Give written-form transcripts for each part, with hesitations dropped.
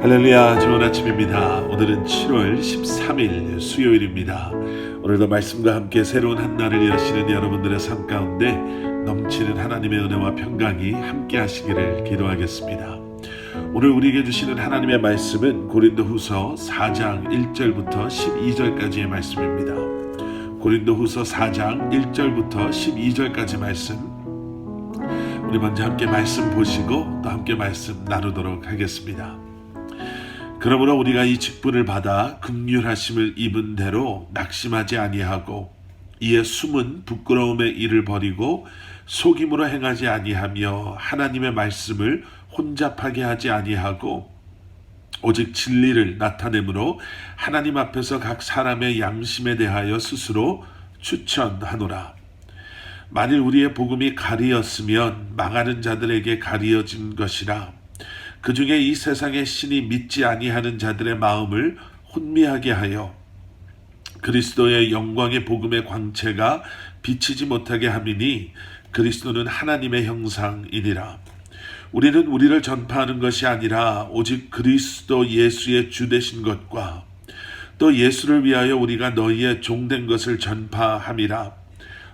할렐루야, 좋은 아침입니다. 오늘은 7월 13일 수요일입니다. 오늘도 말씀과 함께 새로운 한 날을 여시는 여러분들의 삶 가운데 넘치는 하나님의 은혜와 평강이 함께 하시기를 기도하겠습니다. 오늘 우리에게 주시는 하나님의 말씀은 고린도후서 4장 1절부터 12절까지의 말씀입니다. 고린도후서 4장 1절부터 12절까지 말씀, 우리 먼저 함께 말씀 보시고 또 함께 말씀 나누도록 하겠습니다. 그러므로 우리가 이 직분을 받아 긍휼하심을 입은 대로 낙심하지 아니하고 이에 숨은 부끄러움의 일을 버리고 속임으로 행하지 아니하며 하나님의 말씀을 혼잡하게 하지 아니하고 오직 진리를 나타내므로 하나님 앞에서 각 사람의 양심에 대하여 스스로 추천하노라. 만일 우리의 복음이 가리었으면 망하는 자들에게 가리어진 것이라. 그 중에 이 세상의 신이 믿지 아니하는 자들의 마음을 혼미하게 하여 그리스도의 영광의 복음의 광채가 비치지 못하게 함이니 그리스도는 하나님의 형상이니라. 우리는 우리를 전파하는 것이 아니라 오직 그리스도 예수의 주 되신 것과 또 예수를 위하여 우리가 너희의 종된 것을 전파함이라.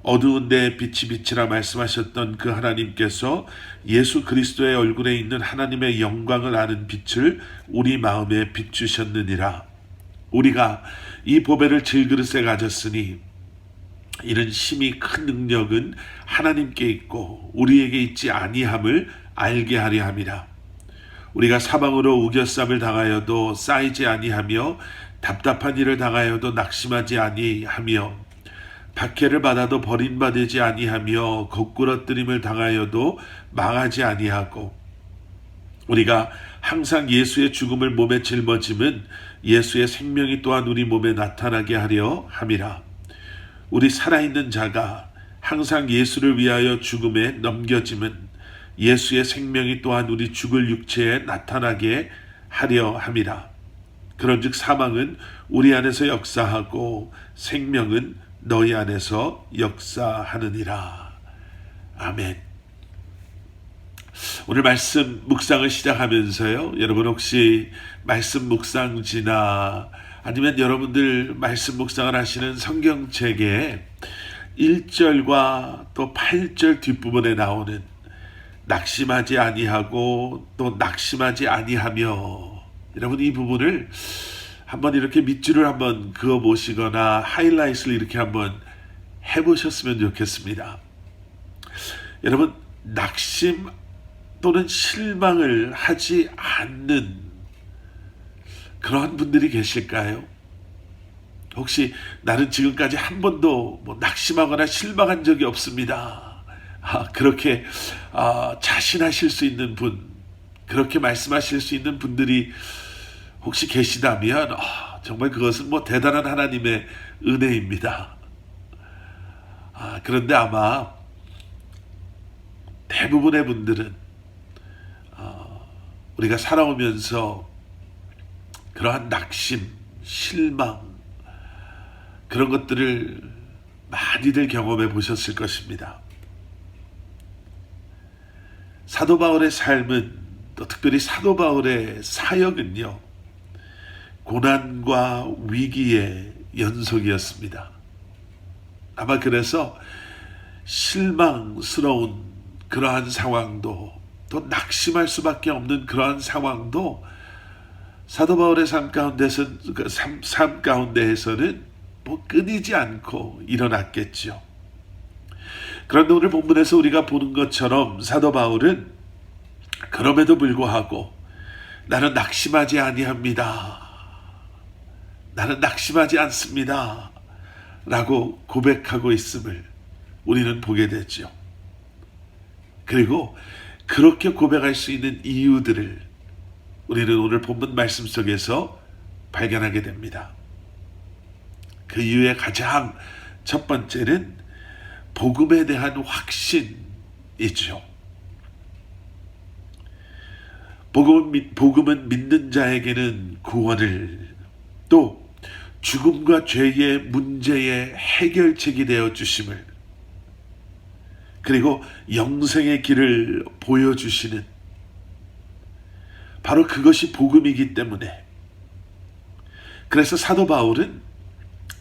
어두운 데에 빛이 비치라 말씀하셨던 그 하나님께서 예수 그리스도의 얼굴에 있는 하나님의 영광을 아는 빛을 우리 마음에 비추셨느니라. 우리가 이 보배를 질그릇에 가졌으니 이는 심히 큰 능력은 하나님께 있고 우리에게 있지 아니함을 알게 하려 함이라. 우리가 사방으로 우겨쌈을 당하여도 쌓이지 아니하며 답답한 일을 당하여도 낙심하지 아니하며 박해를 받아도 버림받지 아니하며 거꾸러뜨림을 당하여도 망하지 아니하고 우리가 항상 예수의 죽음을 몸에 짊어짐은 예수의 생명이 또한 우리 몸에 나타나게 하려 함이라. 우리 살아있는 자가 항상 예수를 위하여 죽음에 넘겨짐은 예수의 생명이 또한 우리 죽을 육체에 나타나게 하려 함이라. 그런즉 사망은 우리 안에서 역사하고 생명은 너희 안에서 역사하느니라. 아멘. 오늘 말씀 묵상을 시작하면서요, 여러분 혹시 말씀 묵상지나 아니면 여러분들 말씀 묵상을 하시는 성경책에 1절과 또 8절 뒷부분에 나오는 낙심하지 아니하고 또 낙심하지 아니하며, 여러분 이 부분을 한번 이렇게 밑줄을 한번 그어 보시거나 하이라이트를 이렇게 한번 해보셨으면 좋겠습니다. 여러분, 낙심 또는 실망을 하지 않는 그러한 분들이 계실까요? 혹시 나는 지금까지 한 번도 낙심하거나 실망한 적이 없습니다. 그렇게 자신하실 수 있는 분, 그렇게 말씀하실 수 있는 분들이 혹시 계시다면 정말 그것은 대단한 하나님의 은혜입니다. 그런데 아마 대부분의 분들은 우리가 살아오면서 그러한 낙심, 실망 그런 것들을 많이들 경험해 보셨을 것입니다. 사도 바울의 삶은, 또 특별히 사도 바울의 사역은요, 고난과 위기의 연속이었습니다. 아마 그래서 실망스러운 그러한 상황도, 또 낙심할 수밖에 없는 그러한 상황도 사도 바울의 삶 가운데에서는 끊이지 않고 일어났겠죠. 그런데 오늘 본문에서 우리가 보는 것처럼 사도 바울은 그럼에도 불구하고 나는 낙심하지 아니합니다, 나는 낙심하지 않습니다 라고 고백하고 있음을 우리는 보게 되죠. 그리고 그렇게 고백할 수 있는 이유들을 우리는 오늘 본문 말씀 속에서 발견하게 됩니다. 그 이유의 가장 첫 번째는 복음에 대한 확신이죠. 복음은 믿는 자에게는 구원을, 또 죽음과 죄의 문제의 해결책이 되어 주심을, 그리고 영생의 길을 보여주시는 바로 그것이 복음이기 때문에, 그래서 사도 바울은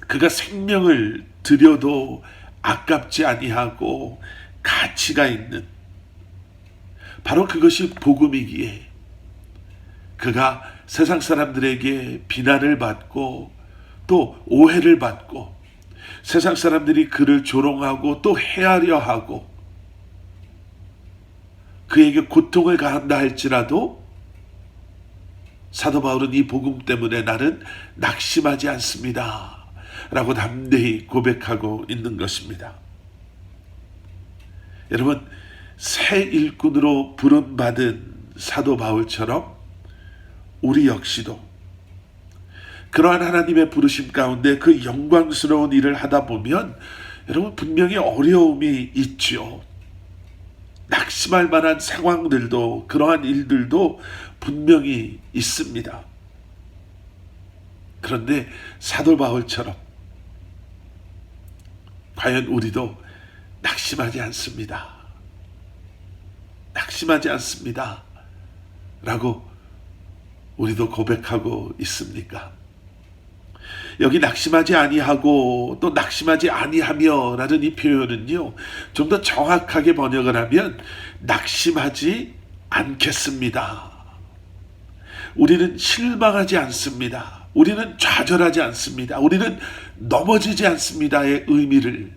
그가 생명을 들여도 아깝지 아니하고 가치가 있는 바로 그것이 복음이기에 그가 세상 사람들에게 비난을 받고 또 오해를 받고 세상 사람들이 그를 조롱하고 또 해하려 하고 그에게 고통을 가한다 할지라도 사도 바울은 이 복음 때문에 나는 낙심하지 않습니다 라고 담대히 고백하고 있는 것입니다. 여러분, 새 일꾼으로 부름받은 사도 바울처럼 우리 역시도 그러한 하나님의 부르심 가운데 그 영광스러운 일을 하다 보면 여러분 분명히 어려움이 있죠. 낙심할 만한 상황들도 그러한 일들도 분명히 있습니다. 그런데 사도 바울처럼 과연 우리도 낙심하지 않습니다. 낙심하지 않습니다. 라고 우리도 고백하고 있습니까? 여기 낙심하지 아니하고 또 낙심하지 아니하며 라는 이 표현은요, 좀 더 정확하게 번역을 하면 낙심하지 않겠습니다. 우리는 실망하지 않습니다. 우리는 좌절하지 않습니다. 우리는 넘어지지 않습니다의 의미를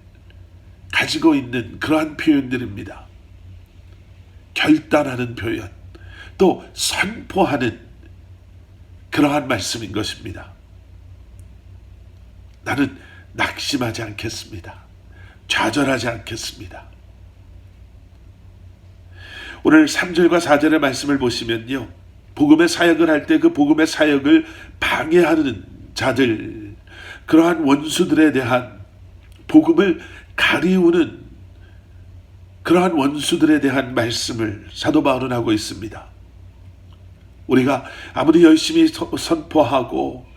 가지고 있는 그러한 표현들입니다. 결단하는 표현, 또 선포하는 그러한 말씀인 것입니다. 나는 낙심하지 않겠습니다. 좌절하지 않겠습니다. 오늘 3절과 4절의 말씀을 보시면요, 복음의 사역을 할 때 그 복음의 사역을 방해하는 자들, 그러한 원수들에 대한 복음을 가리우는 그러한 원수들에 대한 말씀을 사도 바울은 하고 있습니다. 우리가 아무리 열심히 선포하고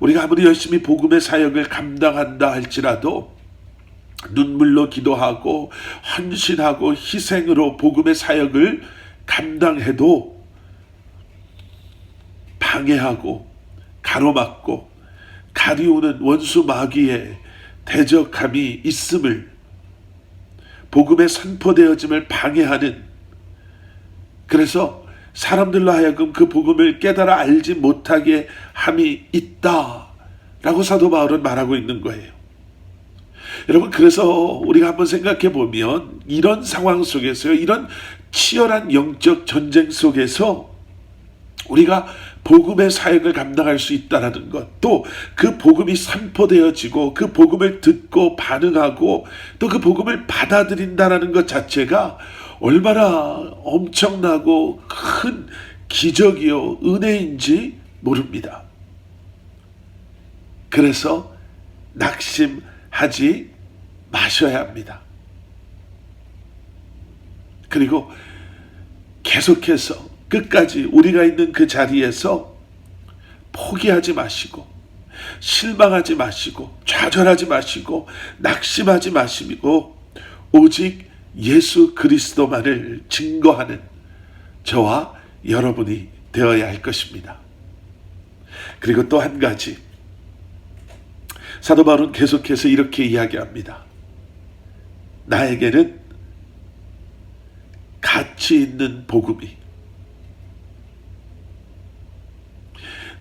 우리가 아무리 열심히 복음의 사역을 감당한다 할지라도 눈물로 기도하고 헌신하고 희생으로 복음의 사역을 감당해도 방해하고 가로막고 가리우는 원수 마귀의 대적함이 있음을, 복음의 선포되어짐을 방해하는, 그래서 사람들로 하여금 그 복음을 깨달아 알지 못하게 함이 있다라고 사도 바울은 말하고 있는 거예요. 여러분, 그래서 우리가 한번 생각해 보면 이런 상황 속에서요, 이런 치열한 영적 전쟁 속에서 우리가 복음의 사역을 감당할 수 있다는 것, 또 그 복음이 선포되어지고 그 복음을 듣고 반응하고 또 그 복음을 받아들인다는 것 자체가 얼마나 엄청나고 큰 기적이요 은혜인지 모릅니다. 그래서 낙심하지 마셔야 합니다. 그리고 계속해서 끝까지 우리가 있는 그 자리에서 포기하지 마시고 실망하지 마시고 좌절하지 마시고 낙심하지 마시고 오직 예수 그리스도만을 증거하는 저와 여러분이 되어야 할 것입니다. 그리고 또 한 가지, 사도 바울은 계속해서 이렇게 이야기합니다. 나에게는 가치 있는 복음이,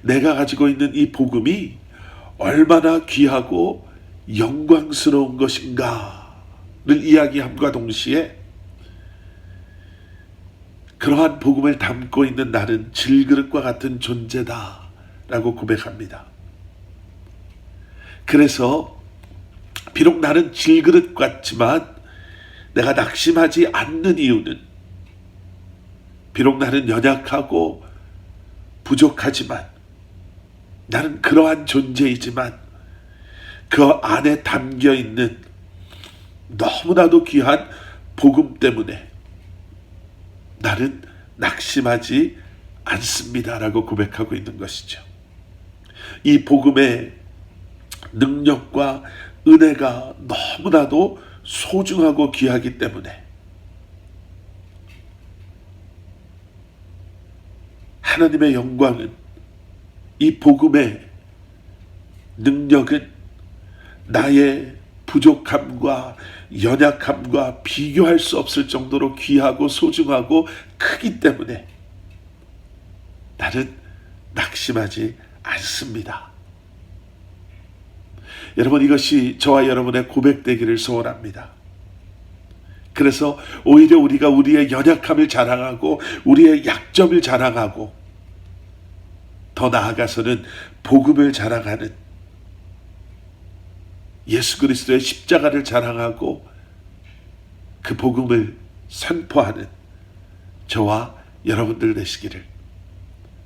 내가 가지고 있는 이 복음이 얼마나 귀하고 영광스러운 것인가를 이야기함과 동시에 그러한 복음을 담고 있는 나는 질그릇과 같은 존재다라고 고백합니다. 그래서 비록 나는 질그릇 같지만 내가 낙심하지 않는 이유는, 비록 나는 연약하고 부족하지만 나는 그러한 존재이지만 그 안에 담겨있는 너무나도 귀한 복음 때문에 나는 낙심하지 않습니다라고 고백하고 있는 것이죠. 이 복음의 능력과 은혜가 너무나도 소중하고 귀하기 때문에 하나님의 영광은, 이 복음의 능력은 나의 부족함과 연약함과 비교할 수 없을 정도로 귀하고 소중하고 크기 때문에 나는 낙심하지 않습니다. 여러분, 이것이 저와 여러분의 고백되기를 소원합니다. 그래서 오히려 우리가 우리의 연약함을 자랑하고 우리의 약점을 자랑하고 더 나아가서는 복음을 자랑하는, 예수 그리스도의 십자가를 자랑하고 그 복음을 선포하는 저와 여러분들 되시기를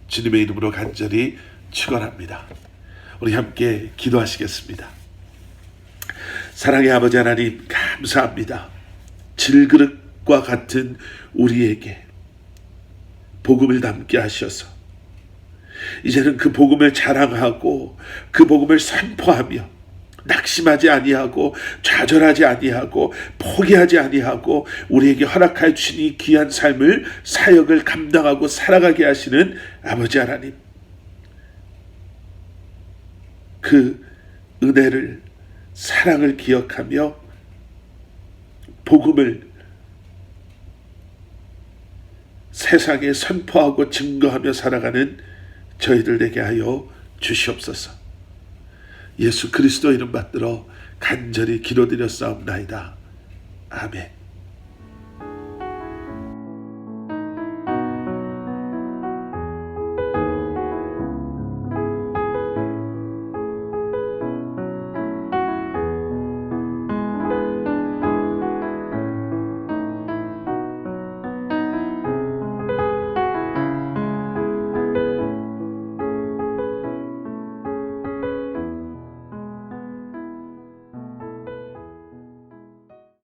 주님의 이름으로 간절히 축원합니다. 우리 함께 기도하시겠습니다. 사랑의 아버지 하나님, 감사합니다. 질그릇과 같은 우리에게 복음을 담게 하셔서 이제는 그 복음을 자랑하고 그 복음을 선포하며 낙심하지 아니하고 좌절하지 아니하고 포기하지 아니하고 우리에게 허락하여 주신 이 귀한 삶을, 사역을 감당하고 살아가게 하시는 아버지 하나님, 그 은혜를, 사랑을 기억하며 복음을 세상에 선포하고 증거하며 살아가는 저희들 되게 하여 주시옵소서. 예수 그리스도 이름 받들어 간절히 기도드렸사옵나이다. 아멘.